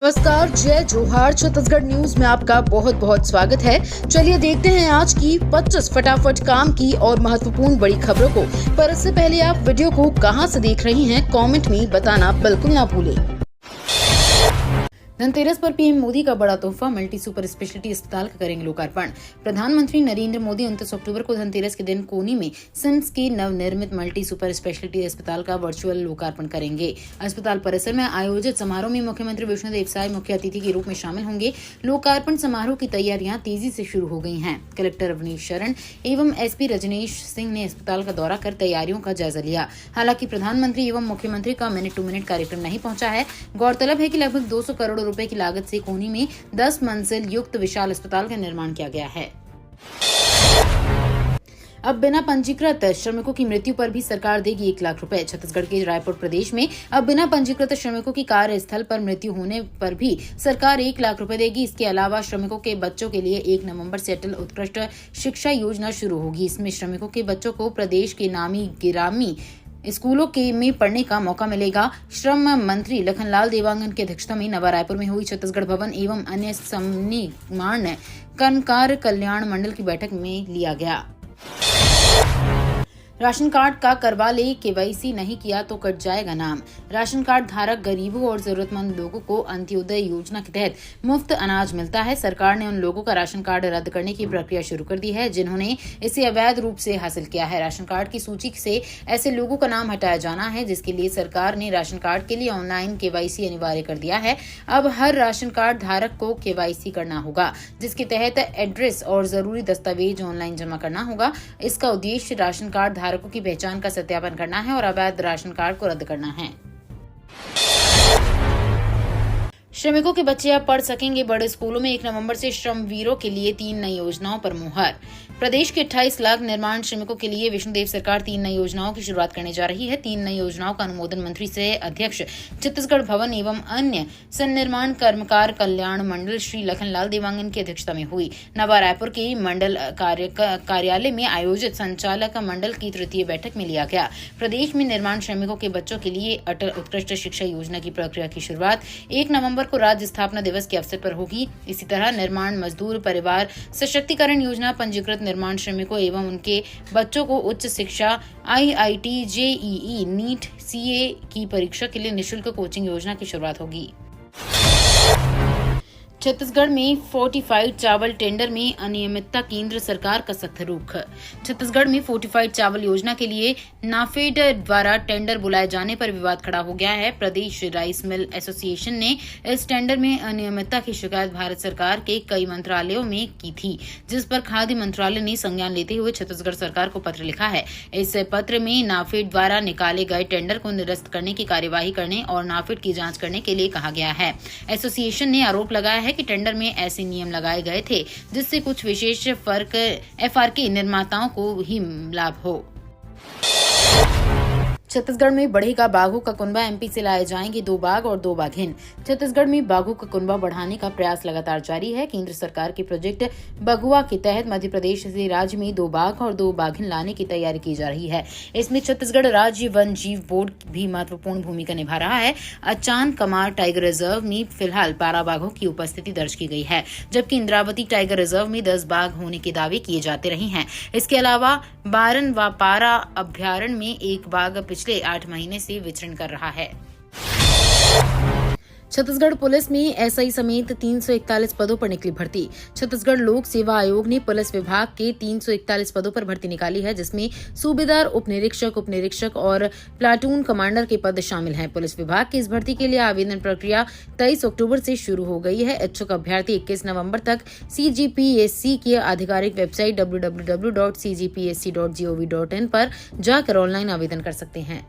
नमस्कार, जय जोहार। छत्तीसगढ़ न्यूज में आपका बहुत बहुत स्वागत है। चलिए देखते हैं आज की 25 फटाफट काम की और महत्वपूर्ण बड़ी खबरों को। पर इससे पहले आप वीडियो को कहां से देख रही हैं, कमेंट में बताना बिल्कुल ना भूलें। धनतेरस पर पीएम मोदी का बड़ा तोहफा, मल्टी सुपर स्पेशलिटी अस्पताल का करेंगे लोकार्पण। प्रधानमंत्री नरेंद्र मोदी 29 अक्टूबर को धनतेरस के दिन कोनी में सिम्स के नवनिर्मित मल्टी सुपर स्पेशलिटी अस्पताल का वर्चुअल लोकार्पण करेंगे। अस्पताल परिसर में आयोजित समारोह में मुख्यमंत्री विष्णुदेव साय मुख्य अतिथि के रूप में शामिल होंगे। लोकार्पण समारोह की तैयारियां तेजी से शुरू हो गई हैं। कलेक्टर अवनीश शरण एवं एसपी रजनीश सिंह ने अस्पताल का दौरा कर तैयारियों का जायजा लिया। हालांकि प्रधानमंत्री एवं मुख्यमंत्री का मिनट टू मिनट कार्यक्रम नहीं पहुंचा है। गौरतलब है कि लगभग 200 करोड़ रुपए की लागत से कोनी में 10 मंजिल युक्त विशाल अस्पताल का निर्माण किया गया है। अब बिना पंजीकृत श्रमिकों की मृत्यु पर भी सरकार देगी 1 लाख रुपए। छत्तीसगढ़ के रायपुर प्रदेश में अब बिना पंजीकृत श्रमिकों की कार्यस्थल पर मृत्यु होने पर भी सरकार 1 लाख रुपए देगी। इसके अलावा श्रमिकों के बच्चों के लिए 1 नवंबर से अटल उत्कृष्ट शिक्षा योजना शुरू होगी। इसमें श्रमिकों के बच्चों को प्रदेश के नामी गिरामी स्कूलों में पढ़ने का मौका मिलेगा। श्रम मंत्री लखनलाल देवांगन की अध्यक्षता में नवा रायपुर में हुई छत्तीसगढ़ भवन एवं अन्य समनिर्माण कर्मकार कल्याण मंडल की बैठक में लिया गया। राशन कार्ड का करवा ले, केवाईसी नहीं किया तो कट जाएगा नाम। राशन कार्ड धारक गरीबों और जरूरतमंद लोगों को अंत्योदय योजना के तहत मुफ्त अनाज मिलता है। सरकार ने उन लोगों का राशन कार्ड रद्द करने की प्रक्रिया शुरू कर दी है जिन्होंने इसे अवैध रूप से हासिल किया है। राशन कार्ड की सूची से ऐसे लोगों का नाम हटाया जाना है, जिसके लिए सरकार ने राशन कार्ड के लिए ऑनलाइन केवाईसी अनिवार्य कर दिया है। अब हर राशन कार्ड धारक को केवाईसी करना होगा, जिसके तहत एड्रेस और जरूरी दस्तावेज ऑनलाइन जमा करना होगा। इसका उद्देश्य राशन कार्ड धारकों की पहचान का सत्यापन करना है और अवैध राशन कार्ड को रद्द करना है। श्रमिकों के बच्चे अब पढ़ सकेंगे बड़े स्कूलों में। 1 नवंबर से श्रमवीरों के लिए 3 नई योजनाओं पर मुहर। प्रदेश के 28 लाख निर्माण श्रमिकों के लिए विष्णुदेव सरकार 3 नई योजनाओं की शुरुआत करने जा रही है। 3 नई योजनाओं का अनुमोदन मंत्री से अध्यक्ष छत्तीसगढ़ भवन एवं अन्य सन्निर्माण कर्मकार कल्याण मंडल श्री लखनलाल देवांगन की अध्यक्षता में हुई। नवा रायपुर के मंडल कार्यालय में आयोजित संचालक मंडल की तृतीय बैठक में लिया गया। प्रदेश में निर्माण श्रमिकों के बच्चों के लिए अटल उत्कृष्ट शिक्षा योजना की प्रक्रिया की शुरुआत 1 नवंबर को राज्य स्थापना दिवस के अवसर पर होगी। इसी तरह निर्माण मजदूर परिवार सशक्तिकरण योजना, पंजीकृत निर्माण श्रमिकों एवं उनके बच्चों को उच्च शिक्षा, IIT, JEE, नीट, CA की परीक्षा के लिए निःशुल्क कोचिंग योजना की शुरुआत होगी। छत्तीसगढ़ में फोर्टिफाइड चावल टेंडर में अनियमितता, केंद्र सरकार का सख्त रुख। छत्तीसगढ़ में फोर्टिफाइड चावल योजना के लिए नाफेड द्वारा टेंडर बुलाए जाने पर विवाद खड़ा हो गया है। प्रदेश राइस मिल एसोसिएशन ने इस टेंडर में अनियमितता की शिकायत भारत सरकार के कई मंत्रालयों में की थी, जिस पर खाद्य मंत्रालय ने संज्ञान लेते हुए छत्तीसगढ़ सरकार को पत्र लिखा है। इस पत्र में नाफेड द्वारा निकाले गए टेंडर को निरस्त करने की कार्यवाही करने और नाफेड की जांच करने के लिए कहा गया है। एसोसिएशन ने आरोप लगाया है कि टेंडर में ऐसे नियम लगाए गए थे जिससे कुछ विशेष फर्क FRK निर्माताओं को ही लाभ हो। छत्तीसगढ़ में बढ़ेगा बाघों का कुनबा, MP से लाए जाएंगे 2 बाघ और 2 बाघिन। छत्तीसगढ़ में बाघों का कुनबा बढ़ाने का प्रयास लगातार जारी है। केंद्र सरकार के प्रोजेक्ट बगुआ के तहत मध्य प्रदेश से राज्य में 2 बाघ और 2 बाघिन लाने की तैयारी की जा रही है। इसमें छत्तीसगढ़ राज्य वन जीव बोर्ड भी महत्वपूर्ण भूमिका निभा रहा है। अचान कमार टाइगर रिजर्व में फिलहाल 12 बाघों की उपस्थिति दर्ज की गई है, जबकि इंद्रावती टाइगर रिजर्व में 10 बाघ होने के दावे किए जाते रहे हैं। इसके अलावा बारन व पारा अभ्यारण्य में 1 बाघ पिछले 8 महीने से विचरण कर रहा है। छत्तीसगढ़ पुलिस में SI समेत 341 पदों पर निकली भर्ती। छत्तीसगढ़ लोक सेवा आयोग ने पुलिस विभाग के 341 पदों पर भर्ती निकाली है, जिसमें सूबेदार, उपनिरीक्षक और प्लाटून कमांडर के पद शामिल हैं। पुलिस विभाग की इस भर्ती के लिए आवेदन प्रक्रिया 23 अक्टूबर से शुरू हो गई है। इच्छुक अभ्यर्थी 21 नवंबर तक CGPSC की आधिकारिक वेबसाइट www.cgpsc.gov.in पर जाकर ऑनलाइन आवेदन कर सकते हैं।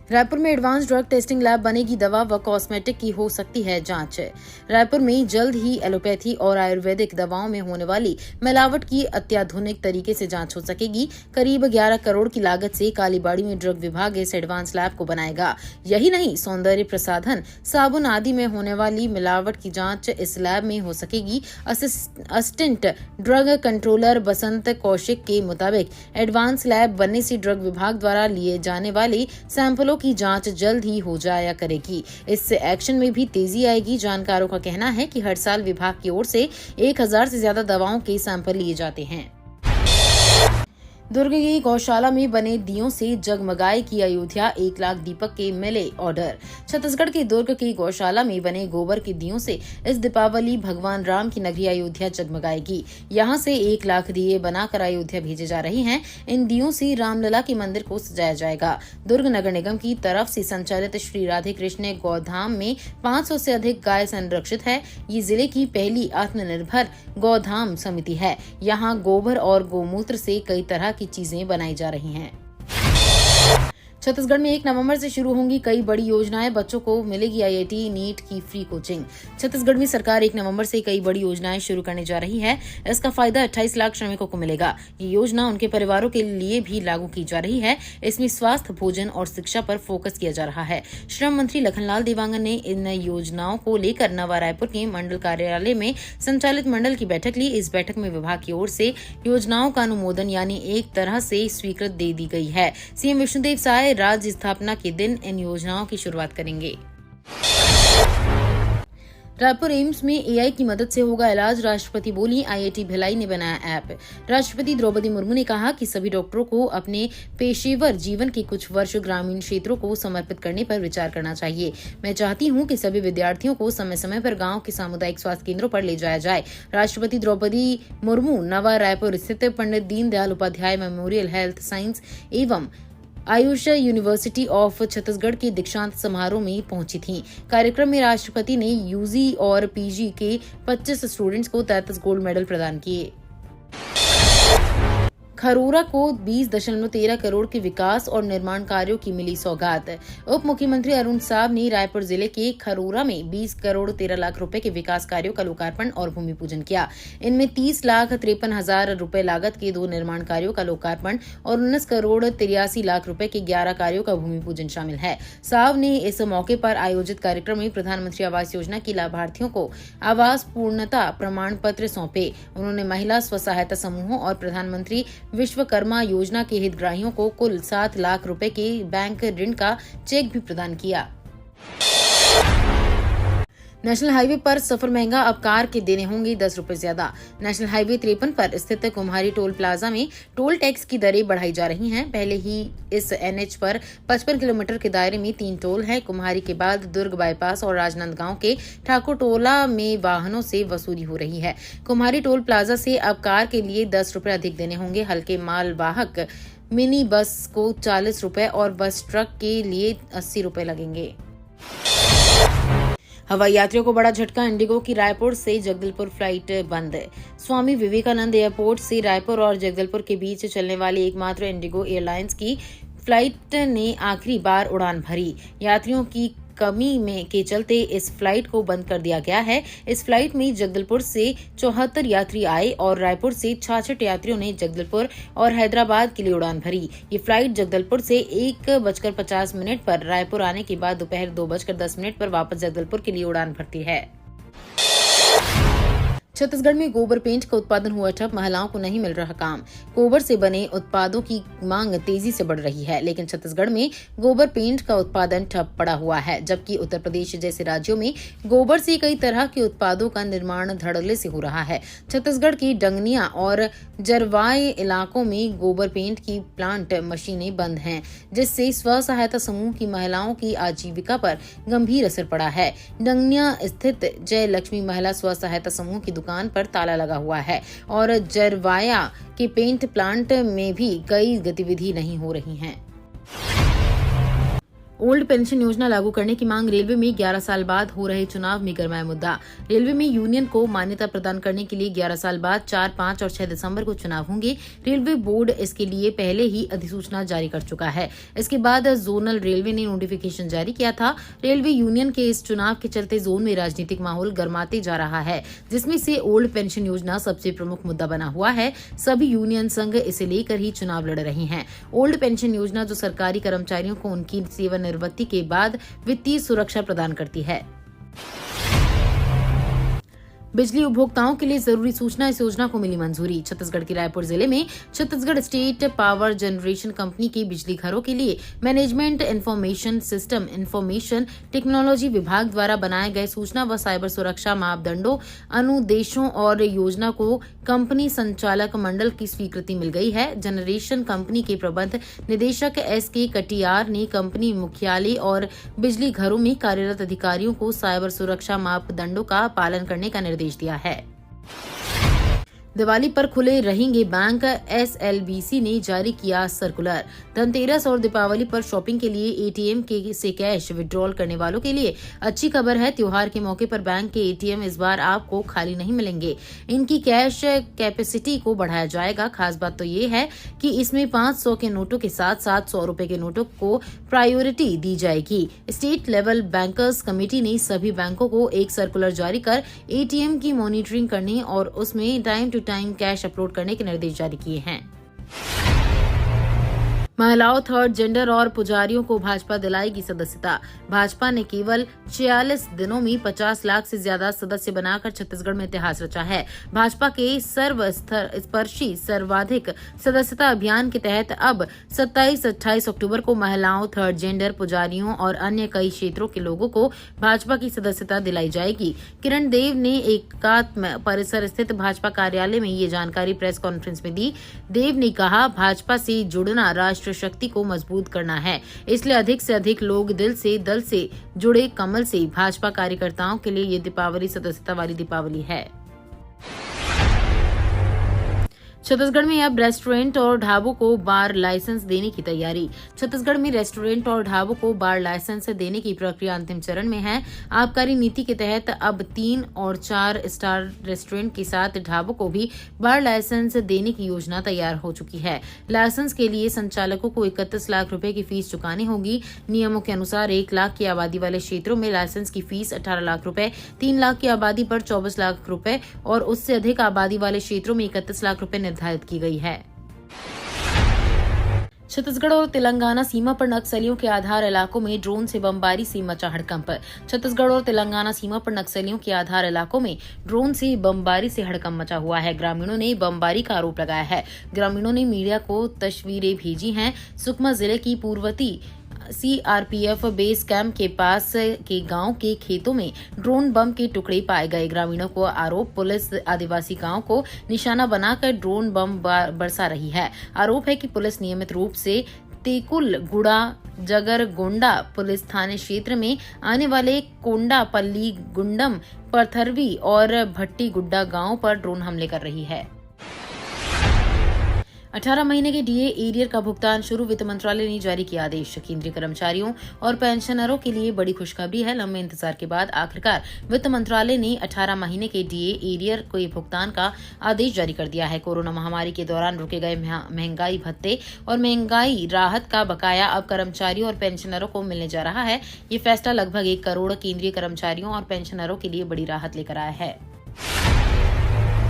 रायपुर में एडवांस ड्रग टेस्टिंग लैब बनेगी, दवा व कॉस्मेटिक की हो सकती है जांच। रायपुर में जल्द ही एलोपैथी और आयुर्वेदिक दवाओं में होने वाली मिलावट की अत्याधुनिक तरीके से जांच हो सकेगी। करीब 11 करोड़ की लागत से कालीबाड़ी में ड्रग विभाग इस एडवांस लैब को बनाएगा। यही नहीं, सौंदर्य प्रसाधन, साबुन आदि में होने वाली मिलावट की जांच इस लैब में हो सकेगी। असिस्टेंट ड्रग कंट्रोलर बसंत कौशिक के मुताबिक एडवांस लैब बनने से ड्रग विभाग द्वारा लिए जाने वाले सैंपलों की जांच जल्द ही हो जाया करेगी। इससे एक्शन में भी तेजी आएगी। जानकारों का कहना है कि हर साल विभाग की ओर से 1000 से ज्यादा दवाओं के सैंपल लिए जाते हैं। दुर्ग की गौशाला में बने दियों से जगमगाएगी अयोध्या, 1 लाख दीपक के मिले ऑर्डर। छत्तीसगढ़ के दुर्ग की गौशाला में बने गोबर के दियों से इस दीपावली भगवान राम की नगरी अयोध्या जगमगाएगी। यहां से 1 लाख दिए बनाकर अयोध्या भेजे जा रहे हैं। इन दियों से रामलला के मंदिर को सजाया जाएगा। दुर्ग नगर निगम की तरफ से संचालित श्री राधे कृष्ण गौधाम में 500 से अधिक गाय संरक्षित है। ये जिले की पहली आत्मनिर्भर गौधाम समिति है। यहाँ गोबर और गोमूत्र से कई तरह की चीजें बनाई जा रही हैं। छत्तीसगढ़ में 1 नवंबर से शुरू होंगी कई बड़ी योजनाएं। बच्चों को मिलेगी आईआईटी नीट की फ्री कोचिंग। छत्तीसगढ़ में सरकार 1 नवंबर से कई बड़ी योजनाएं शुरू करने जा रही है। इसका फायदा 28 लाख श्रमिकों को मिलेगा। ये योजना उनके परिवारों के लिए भी लागू की जा रही है। इसमें स्वास्थ्य, भोजन और शिक्षा पर फोकस किया जा रहा है। श्रम मंत्री लखनलाल देवांगन ने इन योजनाओं को लेकर नवा रायपुर के मंडल कार्यालय में संचालित मंडल की बैठक ली। इस बैठक में विभाग की ओर से योजनाओं का अनुमोदन यानी एक तरह से स्वीकृत दे दी गई है। सीएम विष्णुदेव साय राज्य स्थापना के दिन इन योजनाओं की शुरुआत करेंगे। रायपुर एम्स में एआई की मदद से होगा इलाज। राष्ट्रपति बोली, आईआईटी भिलाई ने बनाया ऐप। राष्ट्रपति द्रौपदी मुर्मू ने कहा कि सभी डॉक्टरों को अपने पेशेवर जीवन के कुछ वर्ष ग्रामीण क्षेत्रों को समर्पित करने पर विचार करना चाहिए। मैं चाहती हूं कि सभी विद्यार्थियों को समय समय पर गांव के सामुदायिक स्वास्थ्य केंद्रों पर ले जाया जाए। राष्ट्रपति द्रौपदी मुर्मू नवा रायपुर स्थित Pandit Deendayal Upadhyay memorial health science एवं आयुष यूनिवर्सिटी ऑफ छत्तीसगढ़ के दीक्षांत समारोह में पहुंची थीं। कार्यक्रम में राष्ट्रपति ने यूजी और पीजी के 25 स्टूडेंट्स को 33 गोल्ड मेडल प्रदान किए। खरोरा को 20.13 करोड़ के विकास और निर्माण कार्यों की मिली सौगात। उप मुख्यमंत्री अरुण साव ने रायपुर जिले के खरोरा में 20 करोड़ 13 लाख रुपए के विकास कार्यों का लोकार्पण और भूमि पूजन किया। इनमें 30,53,000 रुपए लागत के 2 निर्माण कार्यों का लोकार्पण और 19 करोड़ 83 लाख रुपए के 11 कार्यों का भूमि पूजन शामिल है। साव ने इस मौके पर आयोजित कार्यक्रम में प्रधानमंत्री आवास योजना की लाभार्थियों को आवास पूर्णता प्रमाण पत्र सौंपे। उन्होंने महिला स्व सहायता समूहों और प्रधानमंत्री विश्वकर्मा योजना के हितग्राहियों को कुल 7 लाख रुपए के बैंक ऋण का चेक भी प्रदान किया। नेशनल हाईवे पर सफर महंगा, अब कार के देने होंगे 10 रुपए ज्यादा। नेशनल हाईवे 53 पर स्थित कुम्हारी टोल प्लाजा में टोल टैक्स की दरें बढ़ाई जा रही हैं। पहले ही इस एनएच पर 55 किलोमीटर के दायरे में 3 टोल हैं। कुम्हारी के बाद दुर्ग बाईपास और राजनांदगांव के ठाकुर टोला में वाहनों से वसूली हो रही है। कुम्हारी टोल प्लाजा से अब कार के लिए 10 रुपए अधिक देने होंगे। हल्के मालवाहक मिनी बस को 40 रुपए और बस ट्रक के लिए 80 रुपए लगेंगे। हवाई यात्रियों को बड़ा झटका, इंडिगो की रायपुर से जगदलपुर फ्लाइट बंद। स्वामी विवेकानंद एयरपोर्ट से रायपुर और जगदलपुर के बीच चलने वाली एकमात्र इंडिगो एयरलाइंस की फ्लाइट ने आखिरी बार उड़ान भरी। यात्रियों की कमी में के चलते इस फ्लाइट को बंद कर दिया गया है। इस फ्लाइट में जगदलपुर से 74 यात्री आए और रायपुर से 66 यात्रियों ने जगदलपुर और हैदराबाद के लिए उड़ान भरी। ये फ्लाइट जगदलपुर से 1:50 पर रायपुर आने के बाद दोपहर 2:10 पर वापस जगदलपुर के लिए उड़ान भरती है। छत्तीसगढ़ में गोबर पेंट का उत्पादन हुआ ठप, महिलाओं को नहीं मिल रहा काम। गोबर से बने उत्पादों की मांग तेजी से बढ़ रही है, लेकिन छत्तीसगढ़ में गोबर पेंट का उत्पादन ठप पड़ा हुआ है। जबकि उत्तर प्रदेश जैसे राज्यों में गोबर से कई तरह के उत्पादों का निर्माण धड़ल्ले से हो रहा है। छत्तीसगढ़ की डंगनिया और जरवाय इलाकों में गोबर पेंट की प्लांट मशीनें बंद हैं, जिससे स्व सहायता समूह की महिलाओं की आजीविका पर गंभीर असर पड़ा है। डंगनिया स्थित जय लक्ष्मी महिला स्व सहायता समूह की दुकान पर ताला लगा हुआ है और जरवाया के पेंट प्लांट में भी कई गतिविधि नहीं हो रही हैं। ओल्ड पेंशन योजना लागू करने की मांग। रेलवे में 11 साल बाद हो रहे चुनाव में गरमाया मुद्दा। रेलवे में यूनियन को मान्यता प्रदान करने के लिए 11 साल बाद 4, 5 और 6 दिसंबर को चुनाव होंगे। रेलवे बोर्ड इसके लिए पहले ही अधिसूचना जारी कर चुका है। इसके बाद जोनल रेलवे ने नोटिफिकेशन जारी किया था। रेलवे यूनियन के इस चुनाव के चलते जोन में राजनीतिक माहौल गर्माते जा रहा है, जिसमें से ओल्ड पेंशन योजना सबसे प्रमुख मुद्दा बना हुआ है। सभी यूनियन संघ इसे लेकर ही चुनाव लड़ रहे हैं। ओल्ड पेंशन योजना जो सरकारी कर्मचारियों को उनकी सेवानिवृत्ति के बाद वित्तीय सुरक्षा प्रदान करती है। बिजली उपभोक्ताओं के लिए जरूरी सूचना, इस योजना को मिली मंजूरी। छत्तीसगढ़ के रायपुर जिले में Chhattisgarh state power generation company के बिजली घरों के लिए management information system information technology विभाग द्वारा बनाए गए सूचना व साइबर सुरक्षा मापदंडों, अनुदेशों और योजना को कंपनी संचालक मंडल की स्वीकृति मिल गई है। जनरेशन कंपनी के प्रबंध निदेशक SK कटियार ने कंपनी मुख्यालय और बिजली घरों में कार्यरत अधिकारियों को साइबर सुरक्षा मापदंडों का पालन करने का निर्देश दिया है। दिवाली पर खुले रहेंगे बैंक, SLBC ने जारी किया सर्कुलर। धनतेरस और दीपावली पर शॉपिंग के लिए ATM से कैश विड्रॉल करने वालों के लिए अच्छी खबर है। त्योहार के मौके पर बैंक के ATM इस बार आपको खाली नहीं मिलेंगे। इनकी कैश कैपेसिटी को बढ़ाया जाएगा। खास बात तो ये है कि इसमें 500 के नोटों के साथ साथ 100 रुपए के नोटों को प्रायोरिटी दी जाएगी। स्टेट लेवल बैंकर्स कमेटी ने सभी बैंकों को एक सर्कुलर जारी कर ATM की मॉनिटरिंग करने और उसमें time to time cache upload करने के निर्देश जारी किए हैं। महिलाओं, थर्ड जेंडर और पुजारियों को भाजपा दिलाएगी सदस्यता। भाजपा ने केवल 46 दिनों में 50 लाख से ज्यादा सदस्य बनाकर छत्तीसगढ़ में इतिहास रचा है। भाजपा के सर्वस्पर्शी सर्वाधिक सदस्यता अभियान के तहत अब 27-28 अक्टूबर को महिलाओं, थर्ड जेंडर, पुजारियों और अन्य कई क्षेत्रों के लोगों को भाजपा की सदस्यता दिलाई जाएगी। किरण देव ने एकात्म परिसर स्थित भाजपा कार्यालय में ये जानकारी प्रेस कॉन्फ्रेंस में दी। देव ने कहा, भाजपा से जुड़ना राष्ट्र शक्ति को मजबूत करना है, इसलिए अधिक से अधिक लोग दिल से दल से जुड़े। कमल से भाजपा कार्यकर्ताओं के लिए ये दीपावली सदस्यता वाली दीपावली है। छत्तीसगढ़ में अब रेस्टोरेंट और ढाबों को बार लाइसेंस देने की तैयारी। छत्तीसगढ़ में रेस्टोरेंट और ढाबों को बार लाइसेंस देने की प्रक्रिया अंतिम चरण में है। आबकारी नीति के तहत अब 3 और 4 स्टार रेस्टोरेंट के साथ ढाबों को भी बार लाइसेंस देने की योजना तैयार हो चुकी है। लाइसेंस के लिए संचालकों को 31 लाख रुपए की फीस चुकानी होगी। नियमों के अनुसार 1 लाख की आबादी वाले क्षेत्रों में लाइसेंस की फीस 18 लाख रुपए, 3 लाख की आबादी पर 24 लाख रुपए और उससे अधिक आबादी वाले क्षेत्रों में 31 लाख रुपए निर्धारित की गई है। छत्तीसगढ़ और तेलंगाना सीमा पर नक्सलियों के आधार इलाकों में ड्रोन से बमबारी से मचा हड़कंप। छत्तीसगढ़ और तेलंगाना सीमा पर नक्सलियों के आधार इलाकों में ड्रोन से बमबारी से हड़कंप मचा हुआ है। ग्रामीणों ने बमबारी का आरोप लगाया है। ग्रामीणों ने मीडिया को तस्वीरें भेजी हैं। सुकमा जिले की पूर्वती CRPF बेस कैंप के पास के गांव के खेतों में ड्रोन बम के टुकड़े पाए गए। ग्रामीणों को आरोप, पुलिस आदिवासी गांव को निशाना बनाकर ड्रोन बम बरसा रही है। आरोप है कि पुलिस नियमित रूप से तेकुल गुड़ा जगरगोंडा पुलिस थाने क्षेत्र में आने वाले कोंडापल्ली, गुंडम, पथरवी और भट्टी गुड्डा गांव पर ड्रोन हमले कर रही है। 18 महीने के DA एरियर का भुगतान शुरू। वित्त मंत्रालय ने जारी किया आदेश। केंद्रीय कर्मचारियों और पेंशनरों के लिए बड़ी खुशखबरी है। लंबे इंतजार के बाद आखिरकार वित्त मंत्रालय ने 18 महीने के DA एरियर को भुगतान का आदेश जारी कर दिया है। कोरोना महामारी के दौरान रुके गए महंगाई भत्ते और महंगाई राहत का बकाया अब कर्मचारियों और पेंशनरों को मिलने जा रहा है। ये फैसला लगभग 1 करोड़ केंद्रीय कर्मचारियों और पेंशनरों के लिए बड़ी राहत लेकर आया है।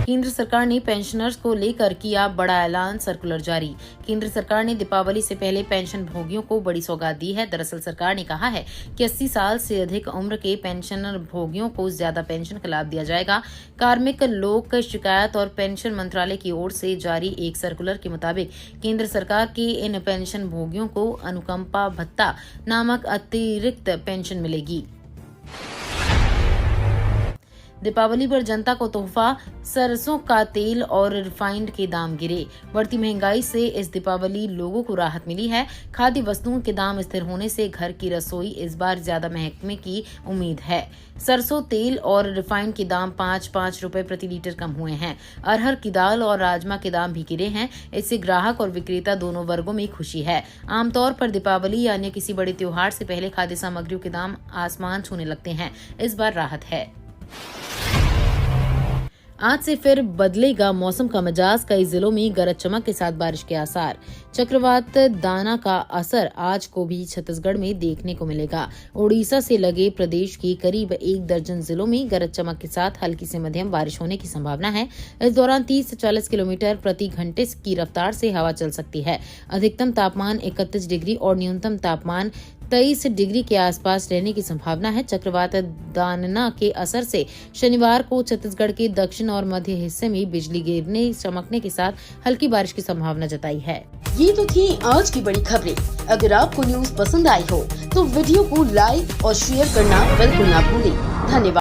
केंद्र सरकार ने पेंशनर्स को लेकर किया बड़ा ऐलान, सर्कुलर जारी। केंद्र सरकार ने दीपावली से पहले पेंशन भोगियों को बड़ी सौगात दी है। दरअसल सरकार ने कहा है कि 80 साल से अधिक उम्र के पेंशनर भोगियों को ज्यादा पेंशन का लाभ दिया जाएगा। कार्मिक लोक शिकायत और पेंशन मंत्रालय की ओर से जारी एक सर्कुलर के मुताबिक केंद्र सरकार के इन पेंशन भोगियों को अनुकंपा भत्ता नामक अतिरिक्त पेंशन मिलेगी। दीपावली पर जनता को तोहफा, सरसों का तेल और रिफाइंड के दाम गिरे। बढ़ती महंगाई से इस दीपावली लोगों को राहत मिली है। खाद्य वस्तुओं के दाम स्थिर होने से घर की रसोई इस बार ज्यादा महकने की उम्मीद है। सरसों तेल और रिफाइंड के दाम 5-5 रुपए प्रति लीटर कम हुए हैं। अरहर की दाल और राजमा के दाम भी गिरे हैं। इससे ग्राहक और विक्रेता दोनों वर्गों में खुशी है। आमतौर पर दीपावली या अन्य किसी बड़े त्योहार से पहले खाद्य सामग्रियों के दाम आसमान छूने लगते हैं। इस बार राहत है। आज से फिर बदलेगा मौसम का मिजाज। कई जिलों में गरज चमक के साथ बारिश के आसार। चक्रवात दाना का असर आज को भी छत्तीसगढ़ में देखने को मिलेगा। उड़ीसा से लगे प्रदेश के करीब 1 दर्जन जिलों में गरज चमक के साथ हल्की से मध्यम बारिश होने की संभावना है। इस दौरान 30 से 40 किलोमीटर प्रति घंटे की रफ्तार से हवा चल सकती है। अधिकतम तापमान 31 डिग्री और न्यूनतम तापमान 23 डिग्री के आसपास रहने की संभावना है। चक्रवात दानना के असर से शनिवार को छत्तीसगढ़ के दक्षिण और मध्य हिस्से में बिजली गिरने, चमकने के साथ हल्की बारिश की संभावना जताई है। ये तो थी आज की बड़ी खबरें। अगर आपको न्यूज पसंद आई हो तो वीडियो को लाइक और शेयर करना बिल्कुल ना भूलें। धन्यवाद।